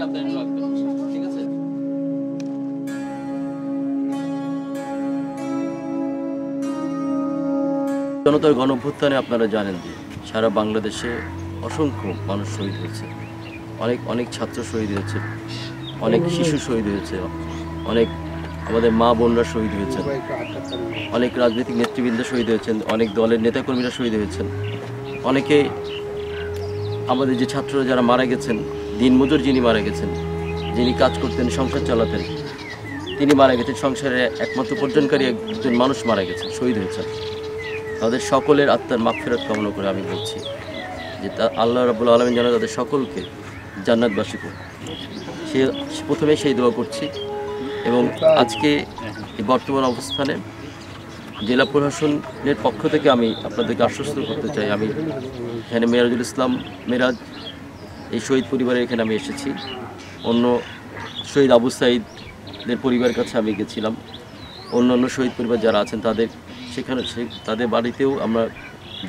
তাড়াতাড়ি লাগবে, ঠিক আছে? জনতার গণঅভ্যুত্থানে আপনারা জানেন যে সারা বাংলাদেশে অসংখ্য মানুষ শহীদ হয়েছে, অনেক অনেক ছাত্র শহীদ হয়েছে, অনেক শিশু শহীদ হয়েছে, অনেক আমাদের মা বোনরা শহীদ হয়েছেন, অনেক রাজনৈতিক নেতৃবৃন্দ শহীদ হয়েছেন, অনেক দলের নেতাকর্মীরা শহীদ হয়েছেন, অনেকে আমাদের যে ছাত্ররা যারা মারা গেছেন, দিনমজুর যিনি মারা গেছেন, যিনি কাজ করতেন সংসার চালাতেন, তিনি মারা গেছেন, সংসারে একমাত্র উপার্জনকারী একজন মানুষ মারা গেছেন, শহীদ হয়েছেন। তাদের সকলের আত্মার মাগফিরাত কামনা করে আমি বলছি যে আল্লাহ রাব্বুল আলামিন যেন তাদের সকলকে জান্নাতবাসী করুন, সে প্রথমে সেই দোয়া করছি। এবং আজকে এই বর্তমান অবস্থানে জেলা প্রশাসনের পক্ষ থেকে আমি আপনাদেরকে আশ্বস্ত করতে চাই, আমি এখানে মেরাজুল ইসলাম মেরাজ এই শহীদ পরিবারের এখানে আমি এসেছি, অন্য শহীদ আবু সাঈদের পরিবারের কাছে আমি গেছিলাম, অন্য অন্য শহীদ পরিবার যারা আছেন তাদের সেখানে তাদের বাড়িতেও আমরা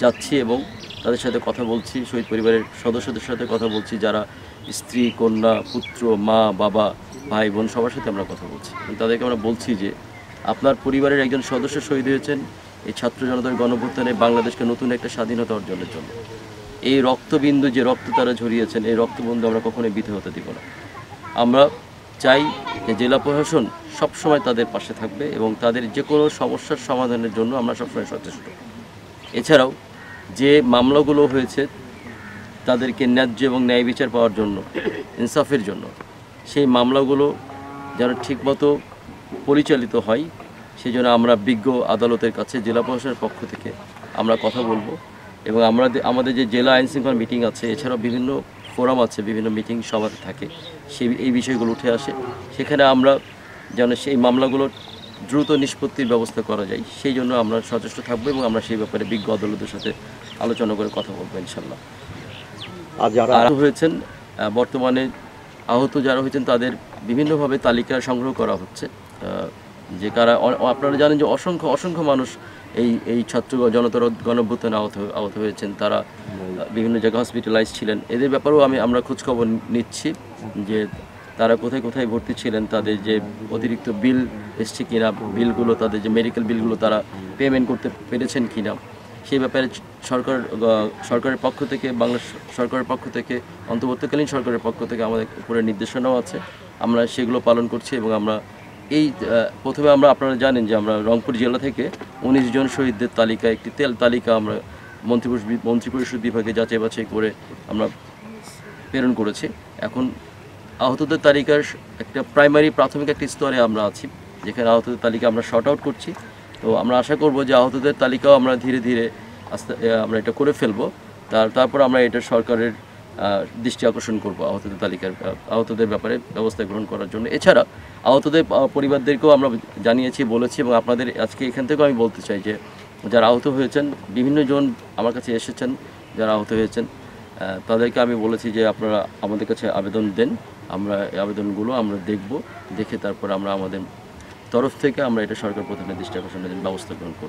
যাচ্ছি এবং তাদের সাথে কথা বলছি, শহীদ পরিবারের সদস্যদের সাথে কথা বলছি, যারা স্ত্রী, কন্যা, পুত্র, মা, বাবা, ভাই, বোন সবার সাথে আমরা কথা বলছি। তাদেরকে আমরা বলছি যে আপনার পরিবারের একজন সদস্য শহীদ হয়েছেন এই ছাত্র জনতার গণঅভ্যুত্থানে বাংলাদেশকে নতুন একটা স্বাধীনতা অর্জনের জন্য। এই রক্তবিন্দু যে রক্ত তারা ঝরিয়েছেন, এই রক্তবিন্দু আমরা কখনোই বৃথা হতে দিব না। আমরা চাই যে জেলা প্রশাসন সবসময় তাদের পাশে থাকবে এবং তাদের যে কোনো সমস্যার সমাধানের জন্য আমরা সবসময় সচেষ্ট। এছাড়াও যে মামলাগুলো হয়েছে তাদেরকে ন্যায্য এবং ন্যায় বিচার পাওয়ার জন্য, ইনসাফের জন্য, সেই মামলাগুলো যেন ঠিকমতো পরিচালিত হয় সেই জন্য আমরা বিজ্ঞ আদালতের কাছে জেলা প্রশাসনের পক্ষ থেকে আমরা কথা বলবো। এবং আমাদের যে জেলা আইনশৃঙ্খলা মিটিং আছে, এছাড়াও বিভিন্ন ফোরাম আছে, বিভিন্ন মিটিং সভা থাকে, এই বিষয়গুলো উঠে আসে, সেখানে আমরা যেন সেই মামলাগুলো দ্রুত নিষ্পত্তির ব্যবস্থা করা যায় সেই জন্য আমরা সচেষ্ট থাকবো এবং আমরা সেই ব্যাপারে বিজ্ঞ আদালতের সাথে আলোচনা করে কথা বলবো ইনশাল্লাহ। আর যারা আহত হয়েছেন, বর্তমানে আহত যারা হয়েছেন তাদের বিভিন্নভাবে তালিকা সংগ্রহ করা হচ্ছে, যে কারা আপনারা জানেন যে অসংখ্য অসংখ্য মানুষ এই ছাত্র জনতার গণঅভ্যুত্থানে আহত হয়েছেন, তারা বিভিন্ন জায়গায় হসপিটালাইজ ছিলেন। এদের ব্যাপারেও আমরা খোঁজখবর নিচ্ছি যে তারা কোথায় কোথায় ভর্তি ছিলেন, তাদের যে অতিরিক্ত বিল এসছে কিনা, বিলগুলো তাদের যে মেডিকেল বিলগুলো তারা পেমেন্ট করতে পেরেছেন কিনা, সেই ব্যাপারে সরকারের পক্ষ থেকে, বাংলাদেশ সরকারের পক্ষ থেকে, অন্তর্বর্তীকালীন সরকারের পক্ষ থেকে আমাদের উপরে নির্দেশনাও আছে, আমরা সেগুলো পালন করছি। এবং আমরা প্রথমে আপনারা জানেন যে আমরা রংপুর জেলা থেকে 19 জন শহীদদের তালিকা, একটি তালিকা আমরা মন্ত্রিপরিষদ বিভাগে যাচাই বাছাই করে আমরা প্রেরণ করেছি। এখন আহতদের তালিকার একটা প্রাথমিক একটা স্তরে আমরা আছি, যেখানে আহতদের তালিকা আমরা শর্ট আউট করছি। তো আমরা আশা করব যে আহতদের তালিকাও আমরা ধীরে ধীরে আমরা এটা করে ফেলবো, তারপর আমরা এটা সরকারের দৃষ্টি আকর্ষণ করব আহতদের ব্যাপারে ব্যবস্থা গ্রহণ করার জন্য। এছাড়া আহতদের পরিবারদেরকেও আমরা জানিয়েছি, বলেছি এবং আপনাদের আজকে এখান থেকেও আমি বলতে চাই যে যারা আহত হয়েছেন, বিভিন্ন জন আমার কাছে এসেছেন যারা আহত হয়েছেন, তাদেরকে আমি বলেছি যে আপনারা আমাদের কাছে আবেদন দেন, আমরা এই আবেদনগুলো আমরা দেখব, দেখে তারপর আমরা আমাদের তরফ থেকে আমরা এটা সরকার প্রধানের দৃষ্টি আকর্ষণের ব্যবস্থা গ্রহণ করব।